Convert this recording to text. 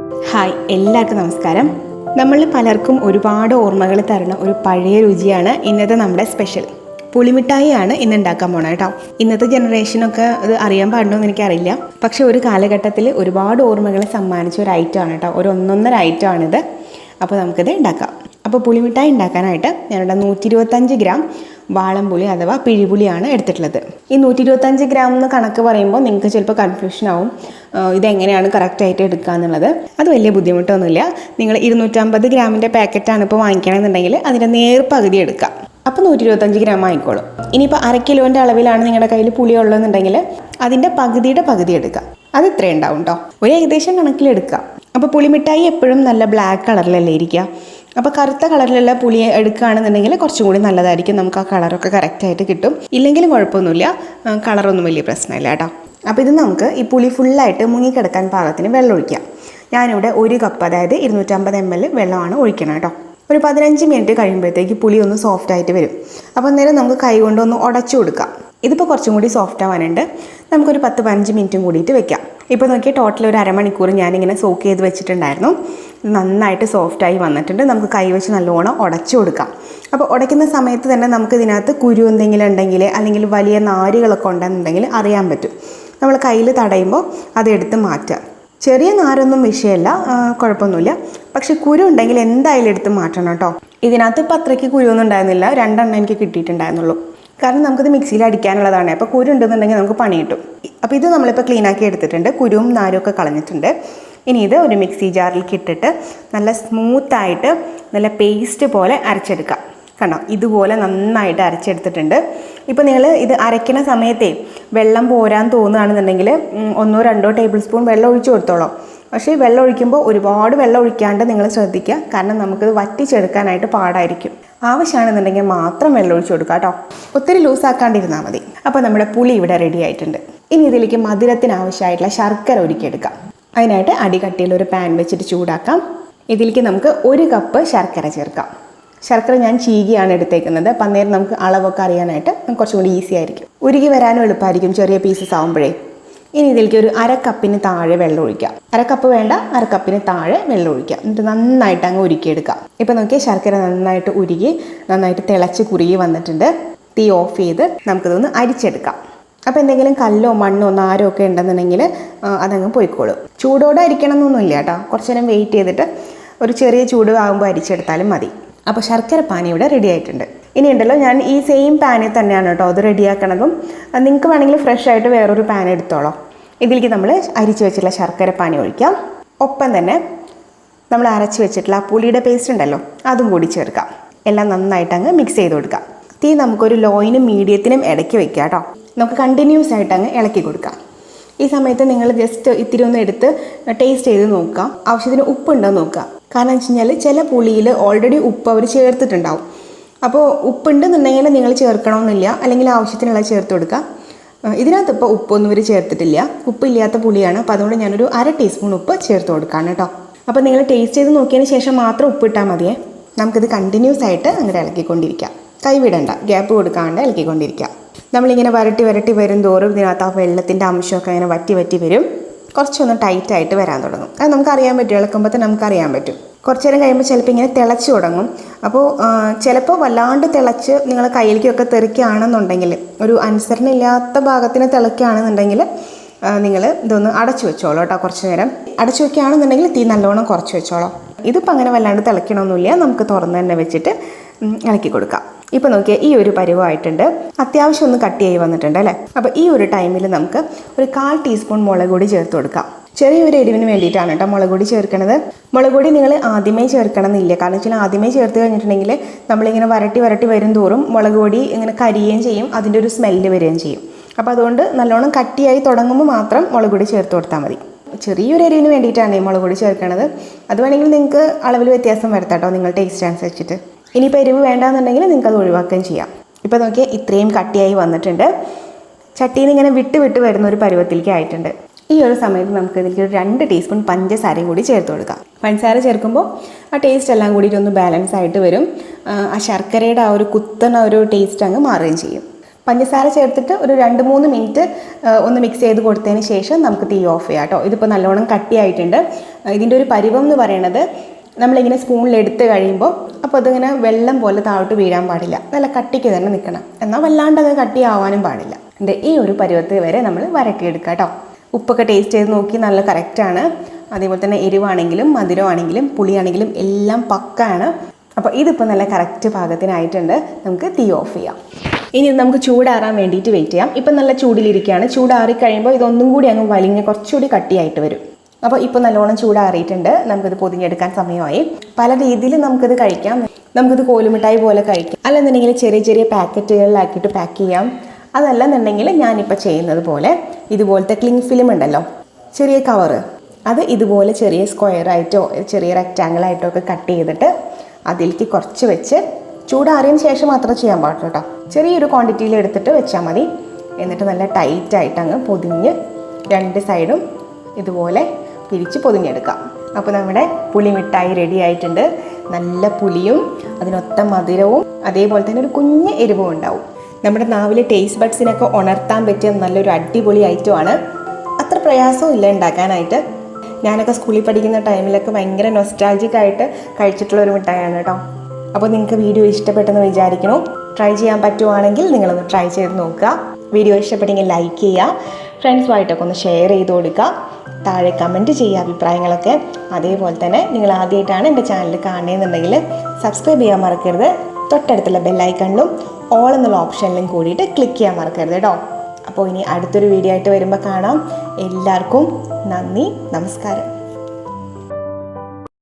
Hi, എല്ലാവർക്കും നമസ്കാരം. നമ്മൾ പലർക്കും ഒരുപാട് ഓർമ്മകൾ തരുന്ന ഒരു പഴയ രുചിയാണ് ഇന്നത്തെ നമ്മുടെ സ്പെഷ്യൽ പുളിമിഠായിയാണ് ഇന്ന് ഉണ്ടാക്കാൻ പോണത് കേട്ടോ. ഇന്നത്തെ ജനറേഷനൊക്കെ ഇത് അറിയാൻ പാടുണ്ടോയെന്ന് എനിക്കറിയില്ല. പക്ഷെ ഒരു കാലഘട്ടത്തിൽ ഒരുപാട് ഓർമ്മകൾ സമ്മാനിച്ച ഒരു ഐറ്റമാണ് കേട്ടോ. ഒരു ഒന്നൊന്നര ഐറ്റമാണിത്. അപ്പോൾ നമുക്കിത് ഉണ്ടാക്കാം. അപ്പോൾ പുളിമിഠായി ഉണ്ടാക്കാനായിട്ട് ഞാനിവിടെ 125 ഗ്രാം വാളംപുളി അഥവാ പിഴിപുളിയാണ് എടുത്തിട്ടുള്ളത്. ഈ 125 ഗ്രാം എന്ന് കണക്ക് പറയുമ്പോൾ നിങ്ങൾക്ക് ചിലപ്പോൾ കൺഫ്യൂഷൻ ആവും, ഇതെങ്ങനെയാണ് കറക്റ്റായിട്ട് എടുക്കുക എന്നുള്ളത്. അത് വലിയ ബുദ്ധിമുട്ടൊന്നുമില്ല. നിങ്ങൾ 250 ഗ്രാമിൻ്റെ പാക്കറ്റാണ് ഇപ്പോൾ വാങ്ങിക്കണമെന്നുണ്ടെങ്കിൽ അതിൻ്റെ നേർപകുതി എടുക്കുക. അപ്പോൾ 125 ഗ്രാം ആയിക്കോളും. ഇനിയിപ്പോൾ 1/2 കിലോൻ്റെ അളവിലാണ് നിങ്ങളുടെ കയ്യിൽ പുളി ഉള്ളതെന്നുണ്ടെങ്കിൽ അതിൻ്റെ പകുതിയുടെ പകുതി എടുക്കുക. അത് ഇത്രയും ഉണ്ടാവും കേട്ടോ. ഒരു ഏകദേശം കണക്കിലെടുക്കുക. അപ്പോൾ പുളിമിഠായി എപ്പോഴും നല്ല ബ്ലാക്ക് കളറിലല്ലേ ഇരിക്കുക. അപ്പോൾ കറുത്ത കളറിലുള്ള പുളി എടുക്കുകയാണെന്നുണ്ടെങ്കിൽ കുറച്ചും കൂടി നല്ലതായിരിക്കും. നമുക്ക് ആ കളറൊക്കെ കറക്റ്റായിട്ട് കിട്ടും. ഇല്ലെങ്കിലും കുഴപ്പമൊന്നുമില്ല, കളറൊന്നും വലിയ പ്രശ്നമില്ല കേട്ടോ. അപ്പോൾ ഇത് നമുക്ക് ഈ പുളി ഫുള്ളായിട്ട് മുങ്ങിക്കിടക്കാൻ പാകത്തിന് വെള്ളം ഒഴിക്കാം. ഞാനിവിടെ 1 കപ്പ്, അതായത് 250 ml വെള്ളമാണ് ഒഴിക്കണം കേട്ടോ. ഒരു 15 മിനിറ്റ് കഴിയുമ്പോഴത്തേക്ക് പുളി ഒന്ന് സോഫ്റ്റ് ആയിട്ട് വരും. അപ്പോൾ അന്നേരം നമുക്ക് കൈ കൊണ്ടൊന്ന് ഉടച്ചു കൊടുക്കാം. ഇതിപ്പോൾ കുറച്ചും കൂടി സോഫ്റ്റ് ആവാനുണ്ട്. നമുക്കൊരു 10-15 മിനിറ്റും കൂടിയിട്ട് വെക്കാം. ഇപ്പോൾ നോക്കിയാൽ ടോട്ടൽ ഒരു അരമണിക്കൂർ ഞാനിങ്ങനെ സോക്ക് ചെയ്ത് വെച്ചിട്ടുണ്ടായിരുന്നു. നന്നായിട്ട് സോഫ്റ്റായി വന്നിട്ടുണ്ട്. നമുക്ക് കൈ വെച്ച് നല്ലോണം ഉടച്ചു കൊടുക്കാം. അപ്പോൾ ഉടയ്ക്കുന്ന സമയത്ത് തന്നെ നമുക്ക് ഇതിനകത്ത് കുരു എന്തെങ്കിലും ഉണ്ടെങ്കിൽ അല്ലെങ്കിൽ വലിയ നാരുകളൊക്കെ ഉണ്ടെന്നുണ്ടെങ്കിൽ അറിയാൻ പറ്റും. നമ്മൾ കയ്യിൽ തടയുമ്പോൾ അതെടുത്ത് മാറ്റുക. ചെറിയ നാരൊന്നും വിഷയമല്ല, കുഴപ്പമൊന്നുമില്ല. പക്ഷെ കുരു ഉണ്ടെങ്കിൽ എന്തായാലും എടുത്ത് മാറ്റണം കേട്ടോ. ഇതിനകത്ത് ഇപ്പോൾ അത്രയ്ക്ക് കുരുവൊന്നും ഉണ്ടായിരുന്നില്ല, 2 എണ്ണം എനിക്ക് കിട്ടിയിട്ടുണ്ടായിരുന്നുള്ളൂ. കാരണം നമുക്കിത് മിക്സിയിൽ അടിക്കാനുള്ളതാണ്. അപ്പോൾ കുരു ഉണ്ടെന്നുണ്ടെങ്കിൽ നമുക്ക് പണി കിട്ടും. അപ്പോൾ ഇത് നമ്മളിപ്പോൾ ക്ലീനാക്കി എടുത്തിട്ടുണ്ട്, കുരുവും നാരും ഒക്കെ കളഞ്ഞിട്ടുണ്ട്. ഇനി ഇത് ഒരു മിക്സി ജാറിലേക്ക് ഇട്ടിട്ട് നല്ല സ്മൂത്തായിട്ട് നല്ല പേസ്റ്റ് പോലെ അരച്ചെടുക്കാം. കണ്ടോ, ഇതുപോലെ നന്നായിട്ട് അരച്ചെടുത്തിട്ടുണ്ട്. ഇപ്പോൾ നിങ്ങൾ ഇത് അരയ്ക്കുന്ന സമയത്തേ വെള്ളം പോരാൻ തോന്നുകയാണെന്നുണ്ടെങ്കിൽ 1-2 ടേബിൾ സ്പൂൺ വെള്ളം ഒഴിച്ചു കൊടുത്തോളൂ. പക്ഷേ വെള്ളം ഒഴിക്കുമ്പോൾ ഒരുപാട് വെള്ളം ഒഴിക്കാണ്ട് നിങ്ങൾ ശ്രദ്ധിക്കുക. കാരണം നമുക്കിത് വറ്റിച്ചെടുക്കാനായിട്ട് പാടായിരിക്കും. ആവശ്യമാണെന്നുണ്ടെങ്കിൽ മാത്രം വെള്ളം ഒഴിച്ചു കൊടുക്കുക കേട്ടോ. ഒത്തിരി ലൂസാക്കാണ്ടിരുന്നാൽ മതി. അപ്പോൾ നമ്മുടെ പുളി ഇവിടെ റെഡി ആയിട്ടുണ്ട്. ഇനി ഇതിലേക്ക് മധുരത്തിന് ആവശ്യമായിട്ടുള്ള ശർക്കര ഒരുക്കിയെടുക്കാം. അതിനായിട്ട് അടികട്ടിയിൽ ഒരു പാൻ വെച്ചിട്ട് ചൂടാക്കാം. ഇതിലേക്ക് നമുക്ക് 1 കപ്പ് ശർക്കര ചേർക്കാം. ശർക്കര ഞാൻ ചീകിയാണ് എടുത്തേക്കുന്നത്. അപ്പം അന്നേരം നമുക്ക് അളവൊക്കെ അറിയാനായിട്ട് കുറച്ചും കൂടി ഈസി ആയിരിക്കും. ഉരുകി വരാനും എളുപ്പമായിരിക്കും ചെറിയ പീസസ് ആകുമ്പോഴേ. ഇനി ഇതിലേക്ക് ഒരു 1/2 കപ്പിന് താഴെ വെള്ളം ഒഴിക്കാം. 1/2 കപ്പ് വേണ്ട, 1/2 കപ്പിന് താഴെ വെള്ളം ഒഴിക്കാം. എന്നിട്ട് നന്നായിട്ട് അങ്ങ് ഉരുക്കിയെടുക്കാം. ഇപ്പം നോക്കിയാൽ ശർക്കര നന്നായിട്ട് ഉരുകി നന്നായിട്ട് തിളച്ച് കുറുകി വന്നിട്ടുണ്ട്. തീ ഓഫ് ചെയ്ത് നമുക്കിതൊന്ന് അരിച്ചെടുക്കാം. അപ്പോൾ എന്തെങ്കിലും കല്ലോ മണ്ണോ നാരോ ഒക്കെ ഉണ്ടെന്നുണ്ടെങ്കിൽ അതങ്ങ് പോയിക്കോളും. ചൂടോടെ അരിക്കണം എന്നൊന്നുമില്ല കേട്ടോ. കുറച്ച് നേരം വെയിറ്റ് ചെയ്തിട്ട് ഒരു ചെറിയ ചൂട് ആകുമ്പോൾ അരിച്ചെടുത്താലും മതി. അപ്പോൾ ശർക്കര പാനി ഇവിടെ റെഡി ആയിട്ടുണ്ട്. ഇനി ഉണ്ടല്ലോ, ഞാൻ ഈ സെയിം പാനിൽ തന്നെയാണ് കേട്ടോ അത് റെഡിയാക്കണതും. നിങ്ങൾക്ക് വേണമെങ്കിൽ ഫ്രഷ് ആയിട്ട് വേറൊരു പാൻ എടുത്തോളോ. ഇതിലേക്ക് നമ്മൾ അരിച്ച് വെച്ചിട്ടുള്ള ശർക്കര പാനി ഒഴിക്കാം. ഒപ്പം തന്നെ നമ്മൾ അരച്ച് വെച്ചിട്ടുള്ള ആ പുളിയുടെ പേസ്റ്റ് ഉണ്ടല്ലോ അതും കൂടി ചേർക്കാം. എല്ലാം നന്നായിട്ട് അങ്ങ് മിക്സ് ചെയ്ത് കൊടുക്കാം. തീ നമുക്കൊരു ലോയിനും മീഡിയത്തിനും ഇടയ്ക്ക് വെക്കാം കേട്ടോ. നമുക്ക് കണ്ടിന്യൂസ് ആയിട്ട് അങ്ങ് ഇളക്കി കൊടുക്കാം. ഈ സമയത്ത് നിങ്ങൾ ജസ്റ്റ് ഇത്തിരി ഒന്ന് എടുത്ത് ടേസ്റ്റ് ചെയ്ത് നോക്കുക. ആവശ്യത്തിന് ഉപ്പുണ്ടോ നോക്കുക. കാരണം എന്ന് വെച്ച് കഴിഞ്ഞാൽ ചില പുളിയിൽ ഓൾറെഡി ഉപ്പ് അവർ ചേർത്തിട്ടുണ്ടാവും. അപ്പോൾ ഉപ്പുണ്ടെന്നുണ്ടെങ്കിൽ നിങ്ങൾ ചേർക്കണമെന്നില്ല, അല്ലെങ്കിൽ ആവശ്യത്തിനുള്ള ചേർത്ത് കൊടുക്കുക. ഇതിനകത്ത് ഇപ്പോൾ ഉപ്പൊന്നും ഇവർ ചേർത്തിട്ടില്ല, ഉപ്പില്ലാത്ത പുളിയാണ്. അപ്പോൾ അതുകൊണ്ട് ഞാനൊരു 1/2 ടീസ്പൂൺ ഉപ്പ് ചേർത്ത് കൊടുക്കുകയാണ് കേട്ടോ. അപ്പോൾ നിങ്ങൾ ടേസ്റ്റ് ചെയ്ത് നോക്കിയതിന് ശേഷം മാത്രം ഉപ്പിട്ടാൽ മതിയേ. നമുക്കിത് കണ്ടിന്യൂസ് ആയിട്ട് അങ്ങനെ ഇളക്കിക്കൊണ്ടിരിക്കാം. കൈവിടണ്ട, ഗ്യാപ്പ് കൊടുക്കാണ്ട് ഇളക്കിക്കൊണ്ടിരിക്കാം. നമ്മളിങ്ങനെ വരട്ടി വരും തോറും ഇതിനകത്ത് ആ വെള്ളത്തിൻ്റെ അംശമൊക്കെ അങ്ങനെ വറ്റി വരും. കുറച്ചൊന്ന് ടൈറ്റായിട്ട് വരാൻ തുടങ്ങും. അത് നമുക്കറിയാൻ പറ്റും, ഇളക്കുമ്പോൾ തന്നെ നമുക്കറിയാൻ പറ്റും. കുറച്ച് നേരം കഴിയുമ്പോൾ ചിലപ്പോൾ ഇങ്ങനെ തിളച്ച് തുടങ്ങും. അപ്പോൾ ചിലപ്പോൾ വല്ലാണ്ട് തിളച്ച് നിങ്ങൾ കയ്യിലേക്കൊക്കെ തെറിക്കുകയാണെന്നുണ്ടെങ്കിൽ, ഒരു അനുസരണയില്ലാത്ത ഭാഗത്തിന് തിളയ്ക്കുകയാണെന്നുണ്ടെങ്കിൽ നിങ്ങൾ ഇതൊന്ന് അടച്ചു വെച്ചോളൂ കേട്ടോ. കുറച്ച് നേരം അടച്ചു വയ്ക്കുകയാണെന്നുണ്ടെങ്കിൽ തീ നല്ലോണം കുറച്ച് വെച്ചോളൂ. ഇതിപ്പോൾ അങ്ങനെ വല്ലാണ്ട് തിളയ്ക്കണമെന്നില്ല, നമുക്ക് തുറന്ന് തന്നെ വെച്ചിട്ട് ഇളക്കി കൊടുക്കാം. ഇപ്പോൾ നോക്കിയാൽ ഈ ഒരു പരുവമായിട്ടുണ്ട്. അത്യാവശ്യം ഒന്ന് കട്ടിയായി വന്നിട്ടുണ്ട് അല്ലേ. അപ്പോൾ ഈ ഒരു ടൈമിൽ നമുക്ക് ഒരു 1/4 ടീസ്പൂൺ മുളക് പൊടി ചേർത്ത് കൊടുക്കാം. ചെറിയൊരു എരിവിന് വേണ്ടിയിട്ടാണ് കേട്ടോ മുളക് പൊടി ചേർക്കുന്നത്. മുളക് പൊടി നിങ്ങൾ ആദ്യമേ ചേർക്കണം എന്നില്ല. കാരണം വെച്ചാൽ ആദ്യമേ ചേർത്ത് കഴിഞ്ഞിട്ടുണ്ടെങ്കിൽ നമ്മളിങ്ങനെ വരട്ടി വരും തോറും മുളക് പൊടി ഇങ്ങനെ കരിയുകയും ചെയ്യും, അതിൻ്റെ ഒരു സ്മെല്ല് വരികയും ചെയ്യും. അപ്പോൾ അതുകൊണ്ട് നല്ലോണം കട്ടിയായി തുടങ്ങുമ്പോൾ മാത്രം മുളക് പൊടി ചേർത്ത് കൊടുത്താൽ മതി. ചെറിയൊരു എരിവിന് വേണ്ടിയിട്ടാണ് ഈ മുളക് പൊടി ചേർക്കുന്നത്. അത് വേണമെങ്കിൽ നിങ്ങൾക്ക് അളവിൽ വ്യത്യാസം വരുത്താം കേട്ടോ, നിങ്ങൾ ടേസ്റ്റ് അനുസരിച്ചിട്ട്. ഇനിയിപ്പോൾ എരിവ് വേണ്ടാന്നുണ്ടെങ്കിൽ നിങ്ങൾക്ക് അത് ഒഴിവാക്കുകയും ചെയ്യാം. ഇപ്പോൾ നോക്കിയാൽ ഇത്രയും കട്ടിയായി വന്നിട്ടുണ്ട്. ചട്ടിയിൽ നിന്ന് ഇങ്ങനെ വിട്ട് വരുന്ന ഒരു പരുവത്തിലേക്ക് ആയിട്ടുണ്ട്. ഈ ഒരു സമയത്ത് നമുക്ക് ഇതിലേക്ക് ഒരു 2 ടീസ്പൂൺ പഞ്ചസാരയും കൂടി ചേർത്ത് കൊടുക്കാം. പഞ്ചസാര ചേർക്കുമ്പോൾ ആ ടേസ്റ്റ് എല്ലാം കൂടിയിട്ട് ഒന്ന് ബാലൻസ് ആയിട്ട് വരും. ആ ശർക്കരയുടെ ആ ഒരു കുത്തണ ഒരു ടേസ്റ്റ് അങ്ങ് മാറുകയും ചെയ്യും. പഞ്ചസാര ചേർത്തിട്ട് ഒരു 2-3 മിനിറ്റ് ഒന്ന് മിക്സ് ചെയ്ത് കൊടുത്തതിന് ശേഷം നമുക്ക് തീ ഓഫ് ചെയ്യാം കേട്ടോ. ഇതിപ്പോൾ നല്ലോണം കട്ടിയായിട്ടുണ്ട്. ഇതിൻ്റെ ഒരു പരുവം എന്ന് പറയുന്നത് നമ്മളിങ്ങനെ സ്പൂണിൽ എടുത്ത് കഴിയുമ്പോൾ അപ്പോൾ അതിങ്ങനെ വെള്ളം പോലെ താഴോട്ട് വീഴാൻ പാടില്ല, നല്ല കട്ടിക്ക് തന്നെ നിൽക്കണം. എന്നാൽ വല്ലാണ്ട് അത് കട്ടിയാവാനും പാടില്ല. ഈ ഒരു പരുവത്തിൽ വരെ നമ്മൾ വരട്ടിയെടുക്കുക കേട്ടോ. ഉപ്പൊക്കെ ടേസ്റ്റ് ചെയ്ത് നോക്കി നല്ല കറക്റ്റാണ്. അതേപോലെ തന്നെ എരിവാണെങ്കിലും മധുരമാണെങ്കിലും പുളിയാണെങ്കിലും എല്ലാം പക്കാണ്. അപ്പോൾ ഇതിപ്പോൾ നല്ല കറക്റ്റ് പാകത്തിനായിട്ടുണ്ട്. നമുക്ക് തീ ഓഫ് ചെയ്യാം. ഇനി നമുക്ക് ചൂടാറാൻ വേണ്ടിയിട്ട് വെയിറ്റ് ചെയ്യാം. ഇപ്പം നല്ല ചൂടിലിരിക്കുകയാണ്. ചൂടാറി കഴിയുമ്പോൾ ഇതൊന്നും കൂടി അങ്ങ് വലിഞ്ഞ് കുറച്ചുകൂടി കട്ടിയായിട്ട് വരും. അപ്പോൾ ഇപ്പോൾ നല്ലോണം ചൂടാറിയിട്ടുണ്ട്. നമുക്കിത് പൊതിഞ്ഞെടുക്കാൻ സമയമായി. പല രീതിയിൽ നമുക്കിത് കഴിക്കാം. നമുക്കിത് കോലുമിഠായി പോലെ കഴിക്കാം, അല്ലെന്നുണ്ടെങ്കിൽ ചെറിയ ചെറിയ പാക്കറ്റുകളിലാക്കിയിട്ട് പാക്ക് ചെയ്യാം. അതല്ലെന്നുണ്ടെങ്കിൽ ഞാനിപ്പോൾ ചെയ്യുന്നത് പോലെ ഇതുപോലത്തെ ക്ലിങ് ഫിലിം ഉണ്ടല്ലോ, ചെറിയ കവറ്, അത് ഇതുപോലെ ചെറിയ സ്ക്വയറായിട്ടോ ചെറിയ റെക്റ്റാങ്കിളായിട്ടോ ഒക്കെ കട്ട് ചെയ്തിട്ട് അതിലേക്ക് കുറച്ച് വെച്ച് ചൂടാറിയതിന് ശേഷം മാത്രം ചെയ്യാൻ പാടുള്ളൂ കേട്ടോ. ചെറിയൊരു ക്വാണ്ടിറ്റിയിൽ എടുത്തിട്ട് വെച്ചാൽ മതി. എന്നിട്ട് നല്ല ടൈറ്റായിട്ട് അങ്ങ് പൊതിഞ്ഞ് 2 സൈഡും ഇതുപോലെ പിരിച്ച് പൊതിഞ്ഞെടുക്കാം. അപ്പോൾ നമ്മുടെ പുളിമിഠായി റെഡി ആയിട്ടുണ്ട്. നല്ല പുളിയും അതിനൊത്ത മധുരവും അതേപോലെ തന്നെ ഒരു കുഞ്ഞ് എരിവും ഉണ്ടാവും. നമ്മുടെ നാവിലെ ടേസ്റ്റ് ബഡ്സിനൊക്കെ ഉണർത്താൻ പറ്റിയ നല്ലൊരു അടിപൊളി ഐറ്റമാണ്. അത്ര പ്രയാസവും ഇല്ല ഉണ്ടാക്കാനായിട്ട്. ഞാനൊക്കെ സ്കൂളിൽ പഠിക്കുന്ന ടൈമിലൊക്കെ ഭയങ്കര നൊസ്റ്റാൾജിക്കായിട്ട് കഴിച്ചിട്ടുള്ളൊരു മിഠായിയാണ് കേട്ടോ. അപ്പോൾ നിങ്ങൾക്ക് വീഡിയോ ഇഷ്ടപ്പെട്ടെന്ന് വിചാരിക്കുന്നു. ട്രൈ ചെയ്യാൻ പറ്റുവാണെങ്കിൽ നിങ്ങളൊന്ന് ട്രൈ ചെയ്ത് നോക്കുക. വീഡിയോ ഇഷ്ടപ്പെട്ടെങ്കിൽ ലൈക്ക് ചെയ്യുക, ഫ്രണ്ട്സുമായിട്ടൊക്കെ ഒന്ന് ഷെയർ ചെയ്ത് കൊടുക്കുക, താഴെ കമൻറ്റ് ചെയ്യുക അഭിപ്രായങ്ങളൊക്കെ. അതേപോലെ തന്നെ നിങ്ങൾ ആദ്യമായിട്ടാണ് എൻ്റെ ചാനൽ കാണുന്നതെന്നുണ്ടെങ്കിൽ സബ്സ്ക്രൈബ് ചെയ്യാൻ മറക്കരുത്. തൊട്ടടുത്തുള്ള ബെല്ലൈക്കണിലും ഓൾ എന്നുള്ള ഓപ്ഷനിലും കൂടിയിട്ട് ക്ലിക്ക് ചെയ്യാൻ മറക്കരുത് കേട്ടോ. അപ്പോൾ ഇനി അടുത്തൊരു വീഡിയോ ആയിട്ട് വരുമ്പോൾ കാണാം. എല്ലാവർക്കും നന്ദി, നമസ്കാരം.